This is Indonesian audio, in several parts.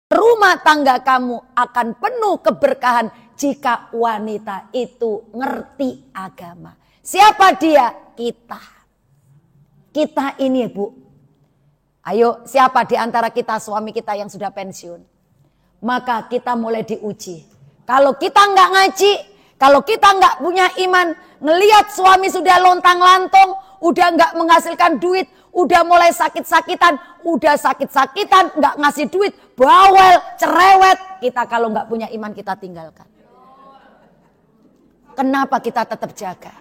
Rumah tangga kamu akan penuh keberkahan jika wanita itu ngerti agama. Siapa dia? Kita. Kita ini, Bu. Ayo, siapa di antara kita suami kita yang sudah pensiun? Maka kita mulai diuji. Kalau kita nggak ngaji, kalau kita nggak punya iman, ngelihat suami sudah lontang-lantung, udah nggak menghasilkan duit, udah mulai sakit-sakitan, nggak ngasih duit, bawel, cerewet. Kita kalau nggak punya iman kita tinggalkan. Kenapa kita tetap jaga?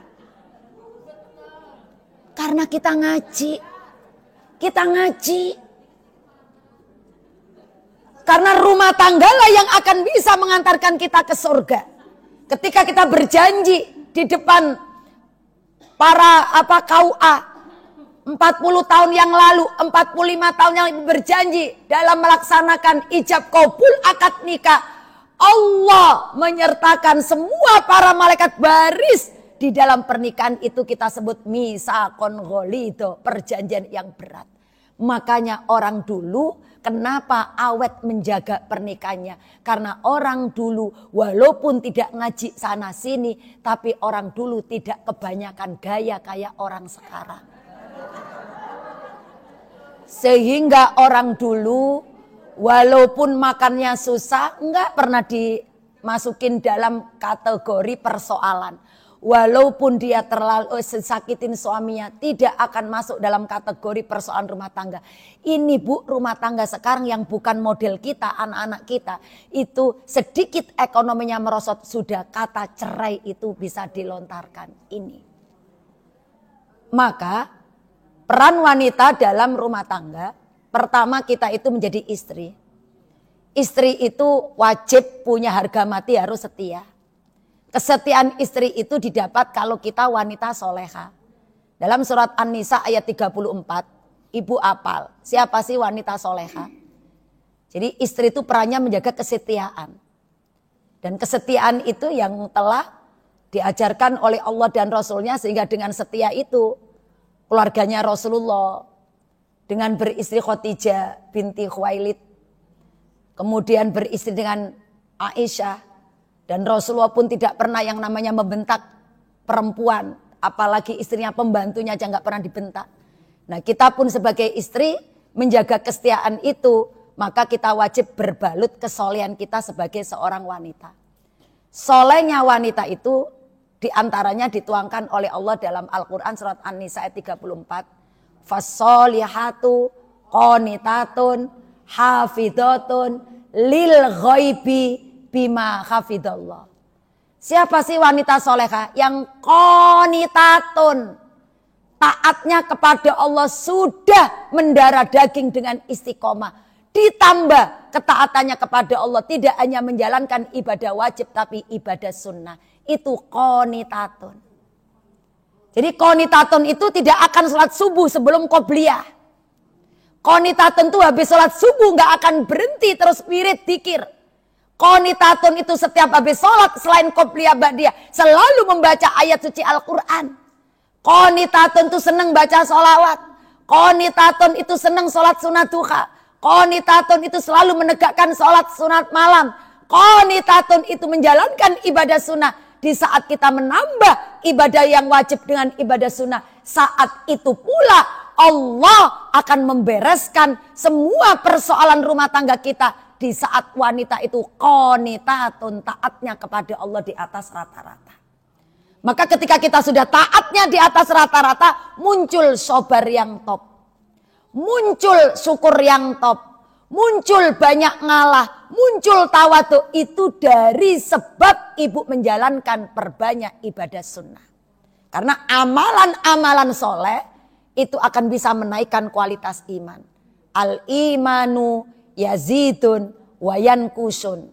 Karena kita ngaji. Kita ngaji. Karena rumah tanggalah yang akan bisa mengantarkan kita ke surga. Ketika kita berjanji di depan para KUA 40 tahun yang lalu, 45 tahun yang lalu berjanji dalam melaksanakan ijab qabul akad nikah, Allah menyertakan semua para malaikat baris di dalam pernikahan itu kita sebut misaqon ghalidho, perjanjian yang berat. Makanya orang dulu kenapa awet menjaga pernikahannya? Karena orang dulu walaupun tidak ngaji sana sini, tapi orang dulu tidak kebanyakan gaya kayak orang sekarang. Sehingga orang dulu walaupun makannya susah enggak pernah dimasukin dalam kategori persoalan. Walaupun dia terlalu sakitin suaminya tidak akan masuk dalam kategori persoalan rumah tangga. Ini Bu, rumah tangga sekarang yang bukan model kita, anak-anak kita. Itu sedikit ekonominya merosot sudah kata cerai itu bisa dilontarkan. Ini. Maka peran wanita dalam rumah tangga, pertama kita itu menjadi istri. Istri itu wajib punya harga mati, harus setia. Kesetiaan istri itu didapat kalau kita wanita soleha. Dalam surat An-Nisa ayat 34, ibu apal, siapa sih wanita soleha? Jadi istri itu perannya menjaga kesetiaan. Dan kesetiaan itu yang telah diajarkan oleh Allah dan Rasulnya, sehingga dengan setia itu keluarganya Rasulullah dengan beristri Khadijah binti Khuwailid, kemudian beristri dengan Aisyah, dan Rasulullah pun tidak pernah yang namanya membentak perempuan, apalagi istrinya, pembantunya aja nggak pernah dibentak. Nah, kita pun sebagai istri menjaga kesetiaan itu, maka kita wajib berbalut kesolehan kita sebagai seorang wanita. Solehnya wanita itu diantaranya dituangkan oleh Allah dalam Al-Quran surat An-Nisa ayat 34. Fassolihatu qonitatun hafidhatun lil ghaibi bima hafidhallah. Siapa sih wanita soleha? Yang qonitatun, taatnya kepada Allah sudah mendarah daging dengan istiqomah. Ditambah ketaatannya kepada Allah, tidak hanya menjalankan ibadah wajib tapi ibadah sunnah. Itu qonitatun. Jadi qonitatun itu tidak akan sholat subuh sebelum qobliyah. Qonitatun itu habis sholat subuh gak akan berhenti terus wirid dzikir. Qonitatun itu setiap habis sholat selain qobliyah ba'diyah selalu membaca ayat suci Al-Quran. Qonitatun itu senang baca sholawat. Qonitatun itu senang sholat sunat duha. Qonitatun itu selalu menegakkan sholat sunat malam. Qonitatun itu menjalankan ibadah sunnah. Di saat kita menambah ibadah yang wajib dengan ibadah sunnah, saat itu pula Allah akan membereskan semua persoalan rumah tangga kita. Di saat wanita itu qonitatun, taatnya kepada Allah di atas rata-rata. Maka ketika kita sudah taatnya di atas rata-rata, muncul sobar yang top. Muncul syukur yang top. Muncul banyak ngalah. Muncul tawadu. Itu dari sebab ibu menjalankan perbanyak ibadah sunnah. Karena amalan-amalan soleh itu akan bisa menaikkan kualitas iman. Al-imanu yazidun wa yankusun.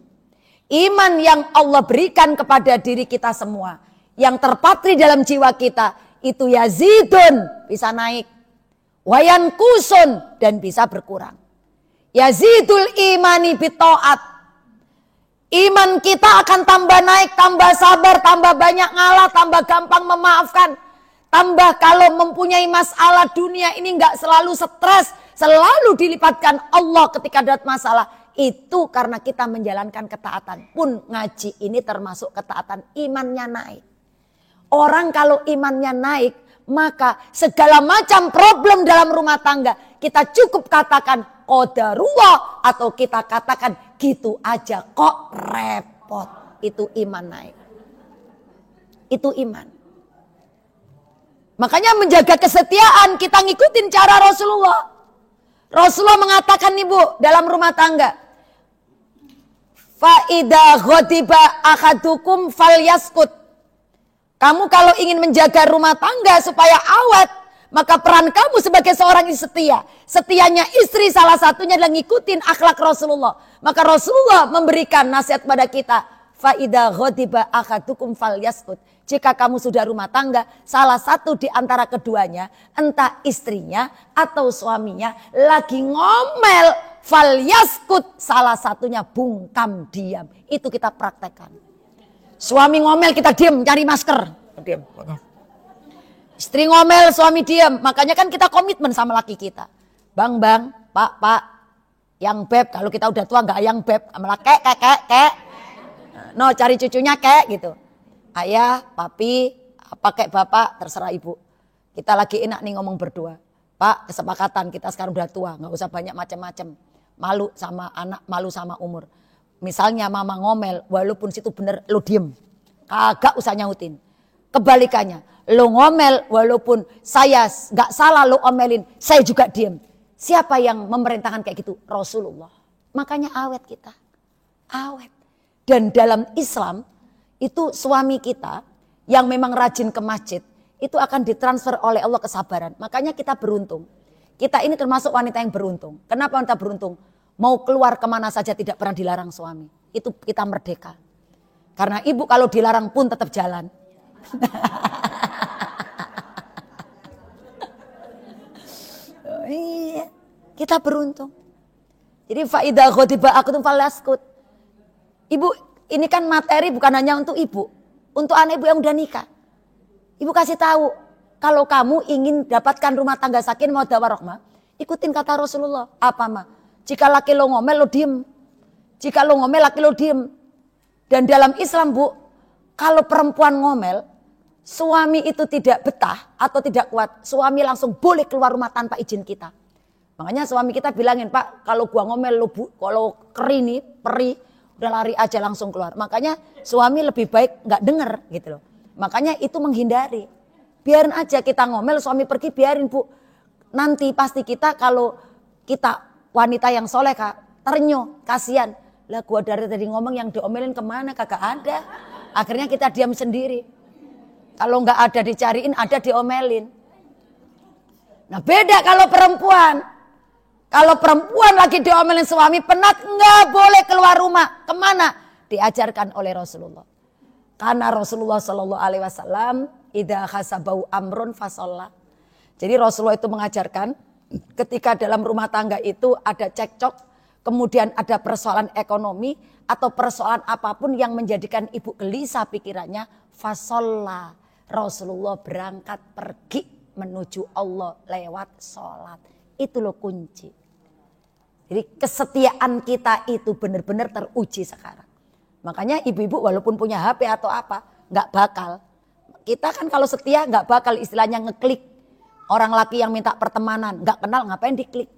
Iman yang Allah berikan kepada diri kita semua, yang terpatri dalam jiwa kita, itu yazidun, bisa naik, wa yankusun, dan bisa berkurang. Yazidul imani bitaat. Iman kita akan tambah naik, tambah sabar, tambah banyak ngalah, tambah gampang memaafkan. Tambah kalau mempunyai masalah dunia ini enggak selalu stres, selalu dilipatkan Allah ketika ada masalah. Itu karena kita menjalankan ketaatan. Pun ngaji ini termasuk ketaatan, imannya naik. Orang kalau imannya naik, maka segala macam problem dalam rumah tangga kita cukup katakan qadarullah atau kita katakan gitu aja kok repot. Itu iman naik. Itu iman. Makanya menjaga kesetiaan kita ngikutin cara Rasulullah. Rasulullah mengatakan nih Bu dalam rumah tangga. Fa idza ghadiba ahadukum falyaskut. Kamu kalau ingin menjaga rumah tangga supaya awet, maka peran kamu sebagai seorang istri setia. Setianya istri salah satunya adalah ngikutin akhlak Rasulullah. Maka Rasulullah memberikan nasihat pada kita. Fa idza ghadiba ahadukum falyaskut. Jika kamu sudah rumah tangga, salah satu di antara keduanya, entah istrinya atau suaminya lagi ngomel, falyaskut, salah satunya bungkam diam. Itu kita praktekkan. Suami ngomel kita diam, cari masker. Diam. Istri ngomel, suami diam. Makanya kan kita komitmen sama laki kita. Bang, pak, yang beb. Kalau kita udah tua nggak yang beb. Malah kek. No, cari cucunya kek gitu. Ayah, papi, pakai bapak, terserah ibu. Kita lagi enak nih ngomong berdua. Pak, kesepakatan kita sekarang udah tua. Nggak usah banyak macam-macam. Malu sama anak, malu sama umur. Misalnya mama ngomel, walaupun situ bener, lo diem. Kagak usah nyautin. Kebalikannya, lo ngomel, walaupun saya gak salah lo omelin, saya juga diem. Siapa yang memerintahkan kayak gitu? Rasulullah. Makanya awet kita. Awet. Dan dalam Islam, itu suami kita yang memang rajin ke masjid, itu akan ditransfer oleh Allah kesabaran. Makanya kita beruntung. Kita ini termasuk wanita yang beruntung. Kenapa wanita beruntung? Mau keluar kemana saja tidak pernah dilarang suami. Itu kita merdeka. Karena ibu kalau dilarang pun tetap jalan. Iya, kita beruntung. Jadi faidah ghadiba akhadum falyaskut. Ibu, ini kan materi bukan hanya untuk ibu. Untuk anak ibu yang udah nikah. Ibu kasih tahu, kalau kamu ingin dapatkan rumah tangga sakin mawaddah warahmah, ikutin kata Rasulullah. Apa mah? Jika laki lo ngomel, lo diem. Jika lo ngomel, laki lo diem. Dan dalam Islam Bu, kalau perempuan ngomel, suami itu tidak betah atau tidak kuat, suami langsung boleh keluar rumah tanpa izin kita. Makanya suami kita bilangin, Pak, kalau gua ngomel, lo kalau kerini, perih, udah lari aja langsung keluar. Makanya suami lebih baik nggak denger gitu loh. Makanya itu menghindari. Biarin aja kita ngomel, suami pergi, biarin Bu. Nanti pasti kita kalau kita wanita yang solehah, terenyuh, kasihan. Lah gua dari tadi ngomong yang diomelin kemana, kagak ada. Akhirnya kita diam sendiri. Kalau nggak ada dicariin, ada diomelin. Nah beda kalau perempuan. Kalau perempuan lagi diomelin suami penat, nggak boleh keluar rumah. Kemana? Diajarkan oleh Rasulullah. Karena Rasulullah SAW, idza khasabau amrun fasolla. Jadi Rasulullah itu mengajarkan, ketika dalam rumah tangga itu ada cekcok, kemudian ada persoalan ekonomi atau persoalan apapun yang menjadikan ibu gelisah pikirannya, fasolla. Rasulullah berangkat pergi menuju Allah lewat sholat. Itu loh kunci. Jadi kesetiaan kita itu benar-benar teruji sekarang. Makanya ibu-ibu walaupun punya HP atau apa, nggak bakal. Kita kan kalau setia nggak bakal istilahnya ngeklik. Orang laki yang minta pertemanan, nggak kenal ngapain diklik.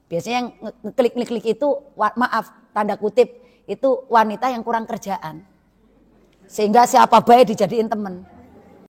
Biasanya yang ngeklik-ngeklik itu, maaf, tanda kutip, itu wanita yang kurang kerjaan. Sehingga siapa baik dijadiin temen.